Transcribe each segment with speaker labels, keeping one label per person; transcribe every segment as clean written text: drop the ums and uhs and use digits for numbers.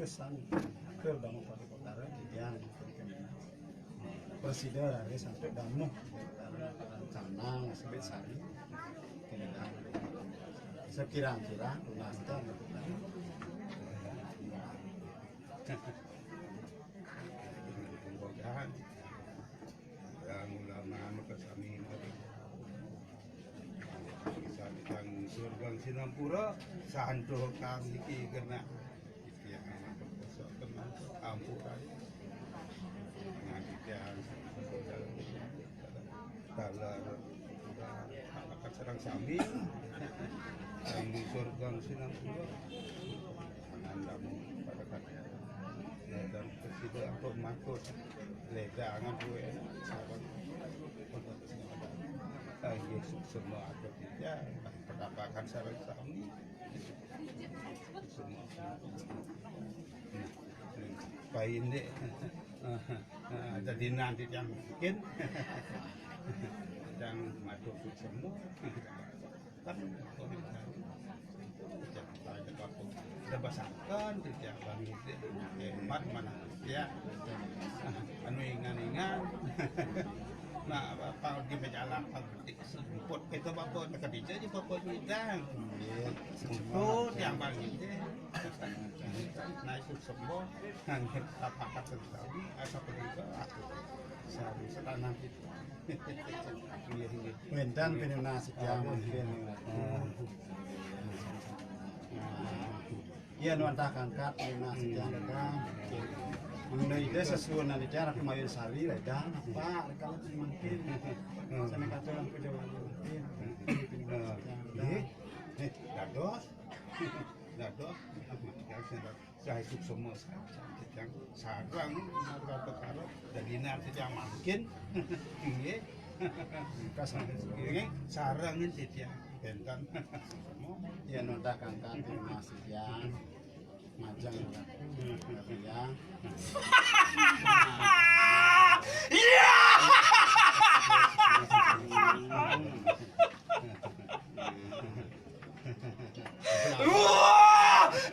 Speaker 1: kesan ke damu pada kotara yang presiden dari sampai damu canang sebet sari sekira-kira lunasnya
Speaker 2: mudah-mudahan yang ulama kesami bisa ditang surgang Sinampura santo kang iki kena iki anak besok kena ampuran ngadikan talar akan serang sami yang di surgang Sinampura anandamu pada kata dan presiden untuk makut ledangan gue sahabat Yesus semua ada tidak pendapatkan sarang kami semua baik deh jadi nanti yang mungkin dan masuk semua kan ada basakan tidak bangkit hemat mana ya anu ingan-ingan nah bapak di majalah pabrik semput itu bapak dekat dia di bapak bidang semput yang bangkit nah itu semua hanya tapakat sekali asal juga aku sehari setanah itu
Speaker 1: mentan penunasi yang mungkin iya nuantakan kat penunasi yang datang mengenai dia sesuatu nanti cara kemarin sari ledang apa kalau mungkin saya kata orang pejabat mungkin
Speaker 2: dados saya hidup semua yang sarang perkara jadi nanti yang makin ini sarang ini tidak bentan
Speaker 1: ya nuantakan kat penunasi yang majang ya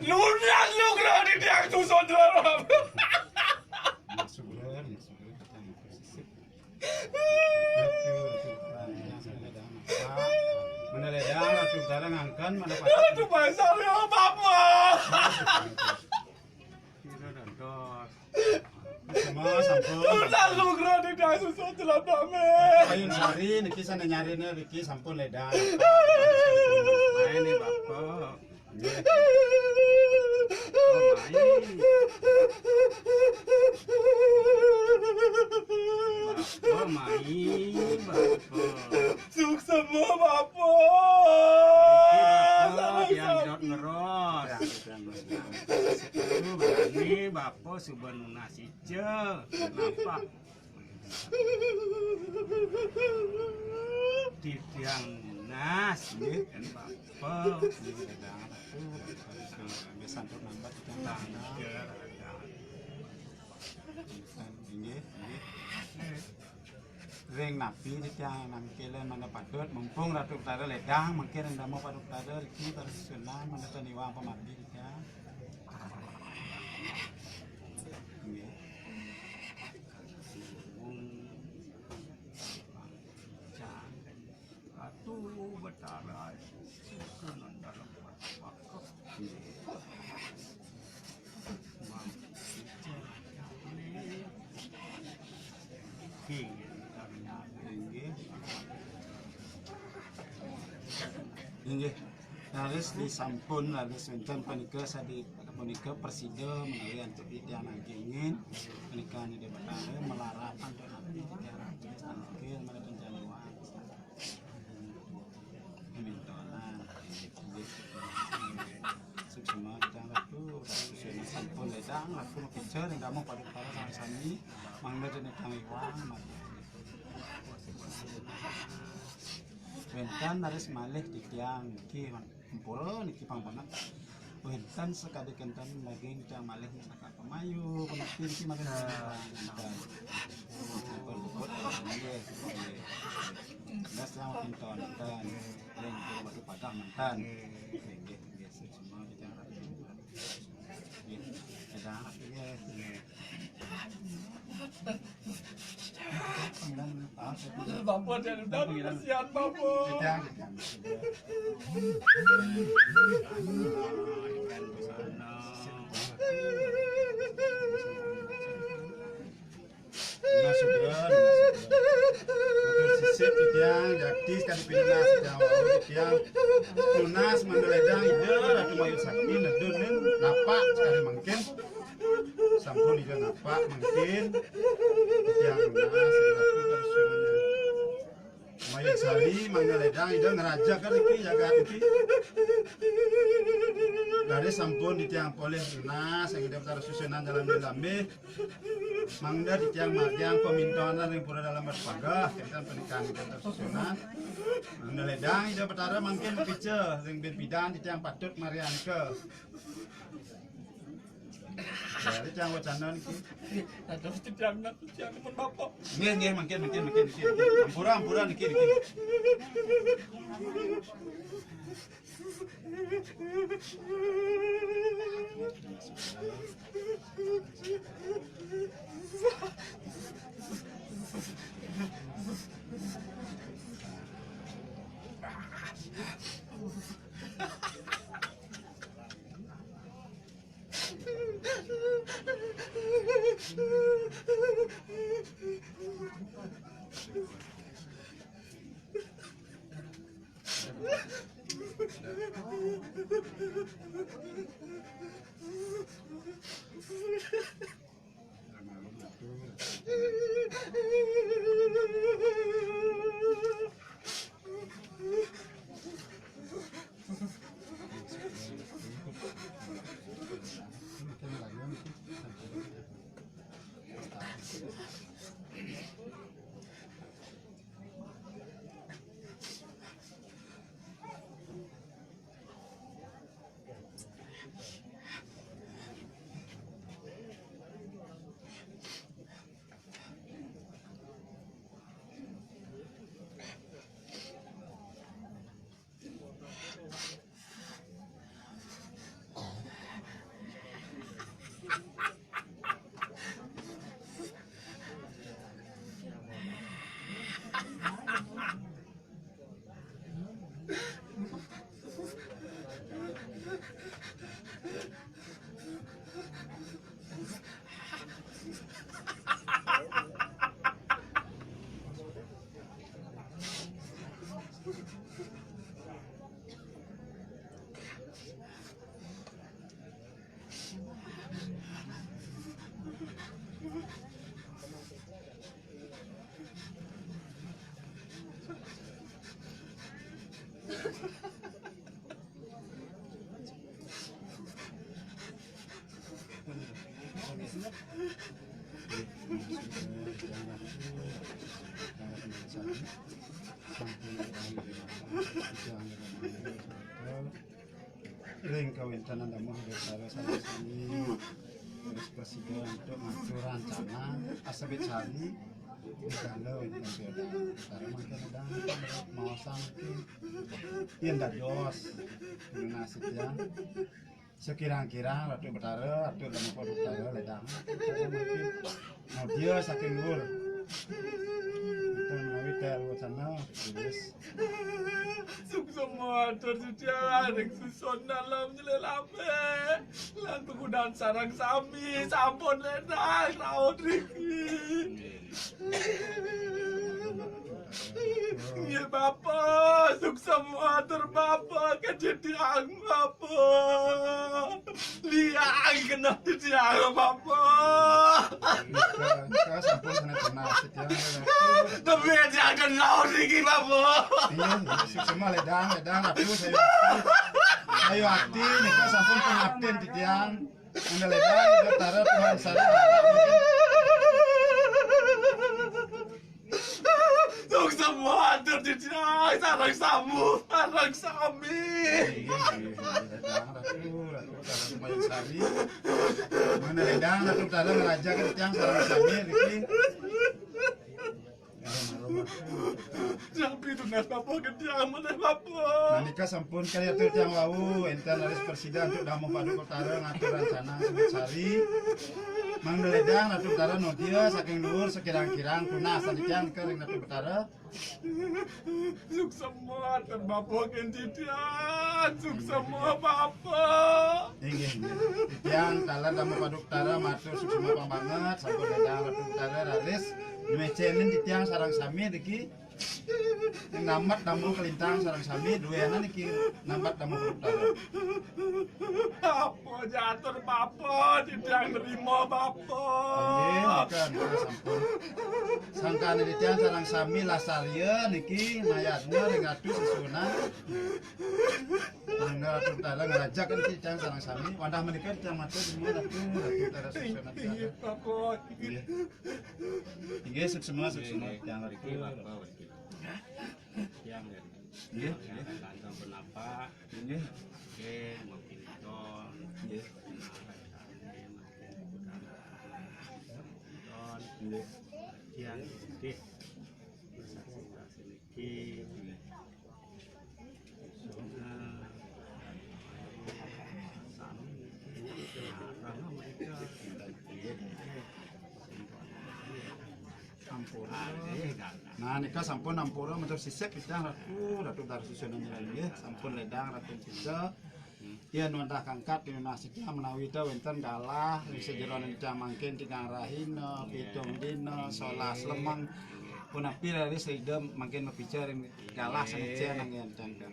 Speaker 3: lunak di dia tu saudara.
Speaker 1: Mana ledang, aku cara ngangkan, mana
Speaker 3: Aduh pasal ya papa.
Speaker 1: semua sampun.
Speaker 3: Lunak di dia tu saudara
Speaker 1: Ayun sari, niki sana nyari niki sampun ledang.
Speaker 2: ini bapak
Speaker 3: Suk semua bapa.
Speaker 2: yang dot ngeros itu berani bapak subanu nasi ce nampak tiang nas kan bapak
Speaker 1: Besan tuh nambat itu ring napi di tiang nangkelen mana padut mumpung ratu utara ledang mungkin anda mau padut utara iki terus senang mana taniwa pemandi di tiang
Speaker 2: atuh betara sukunan dalam wakaf
Speaker 1: Inggih. Laris disampun laris wonten punika sadi punika presiden menawi antuk titian angkingin punika ni debatare melarapan dan nanti tiara angkil mana penjaluan. Mintonan semua kita ratu sudah sampun ledang ratu picture yang mau pada para sami mangga dan tangiwan Wentan naris malih di tiang niki empuro niki pangpanak. Wentan sekali kentan lagi kita malih saka pemayu penepin ki makan dan berbuat das yang pinton dan yang batu padang mantan nggih semua kita
Speaker 3: Bapak jadi udah kasihan bapak.
Speaker 1: Tidak. Masukkan. Motor sisip tiang jadi sekali pinas Jawa tiang tunas mendeledang ide atau mayu sakti nedunin napak sekali mungkin sampun ide napak mungkin tiang tunas satu terus mayu sali mendeledang ide ngeraja kan iki jaga iki dari sampun di tiang poleh tunas yang ide taruh susunan dalam lambe mangda di tiang matiang pemintonan yang pura dalam berpagah kita pernikahan kita tersusunan mangda ledang ida petara mungkin pice yang bidan di tiang patut marian ke dari tiang wacana niki
Speaker 3: Ada tiang pun bapak.
Speaker 1: nggih mungkin ampura niki Ring kawintanan damu bersara sama sini terus presiden untuk mengatur rencana asabit sari kalau itu karena mungkin ada mau sampai yang dados nasib yang sekirang-kirang ratu betara ratu dalam produk betara ledang mungkin mau dia saking luar itu melalui tel wacana terus
Speaker 3: Semua tersedia yang susun dalam jelelame lan penggunaan sarang sami sampun ledang raut Riki. Ya Bapak, suk semua terbapa kejadian Bapak. Liang kena kejadian Bapak.
Speaker 1: kita sampun sana tenang setiap
Speaker 3: Tapi jangan raut Riki Bapak.
Speaker 1: iya semua ledang aku saya aktif nih kan sampun pengabdian di tiang anda ledang betara Tuhan saya
Speaker 3: Suk semua tersedia sarang samu, sarang sami.
Speaker 1: mana ledang ratu betara ngeraja ke tiang sarang sami Riki
Speaker 3: Tapi itu nas bapak ketiang mana bapak.
Speaker 1: Nanika sampun kaya atur tiang wau enten aris presiden untuk damu Paduk Utara ngatur rencana sebut sari. Mang deledang Ratu Utara nodia saking dhuwur sekirang-kirang tunas sanikian ke ring Ratu Utara.
Speaker 3: Suk semua dan bapak kentian. Suk semua bapak.
Speaker 1: Inggih nggih. Tiang dalan damu Paduk Utara matur suksema banget sampun deledang Ratu Utara raris nyuecenin di tiang sarang sami niki. Yang nambat damu kelintang sarang sami duweana niki nambat damu Paduk Utara.
Speaker 3: Apa jatuh bapak tidak nerima
Speaker 1: Nggih,
Speaker 3: bapak.
Speaker 1: maka sampun. Sangkane di tiang sarang sami lasarieun niki mayatna ring atuh susunan. Nang Ratu Utara ngarajak kan di tiang sarang sami, wandah menika di tiang matur di Ratu Utara susunan.
Speaker 3: Iya bapak.
Speaker 1: Nggih. Nggih semua tiang mriki Bapak.
Speaker 4: yang
Speaker 1: Nggih,
Speaker 4: kantor penapa
Speaker 1: nggih.
Speaker 4: oke makin don
Speaker 1: Nggih.
Speaker 4: don
Speaker 1: Nggih.
Speaker 4: yang oke saksi niki
Speaker 1: Sampun. Nah, nika sampun ampura matur sisik kita Ratu Utara susunan nggih, sampun ledang Ratu Sisik. Yen wonten kangkat dinasika menawi ta wonten dalah ing sejeroan cah mangkin tigang rahina, pitung dina, 11 lemang. Punapi dari sida mangkin mapicar ing dalah sanejan nang yen cangkem.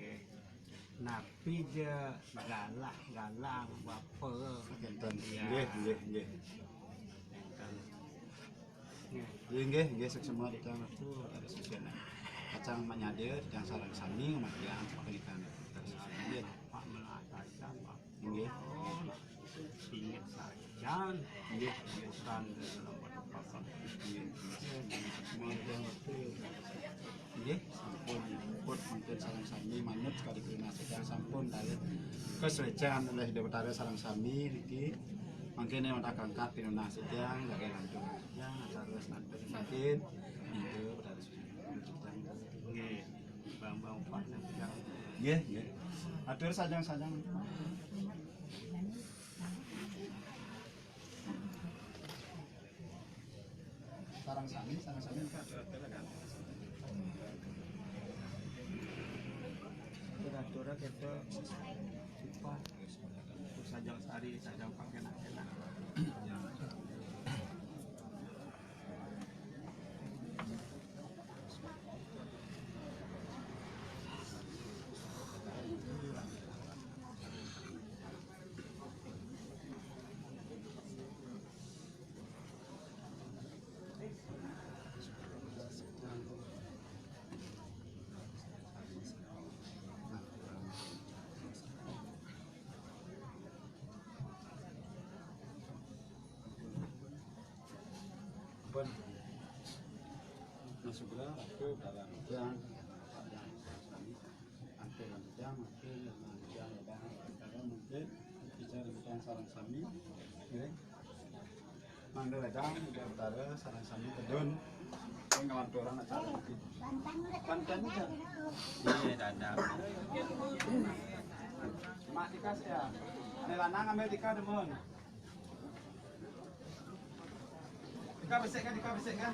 Speaker 4: napi dia galang bapak
Speaker 1: Enten. Nggih.
Speaker 4: kan
Speaker 1: Nggih, semua di tengah Ratu Utara susunan. Kacang manyade yang sarang sami mangkian pernikahan Ratu Utara susunan.
Speaker 4: pak melatakan pak
Speaker 1: Nggih.
Speaker 4: pingit saja
Speaker 1: Nggih.
Speaker 4: bukan dalam bapak
Speaker 1: Nggih, sampun pun mungkin sarang sami manut sekali klinasi yang sampun dari kesucian oleh Dewa Utara sarang sami niki mungkin yang udah kangkat di nasi yang jaga lanjut ya terus nanti mungkin itu Utara
Speaker 4: nggih bang pak yang
Speaker 1: nggih atur sajang-sajang sarang sami kan
Speaker 4: kira-kira kita cepat sajang sari sajang pakai nak
Speaker 1: pun masuklah aku dalam yang hampir yang mungkin yang ada mungkin bicara tentang sarang sami ya mandor ledang di Utara sarang sami kedun yang kawan orang acara itu pantan aja
Speaker 4: iya dadap
Speaker 1: mak dikasih ya ini lanang ambil tika demun Dika besek kan?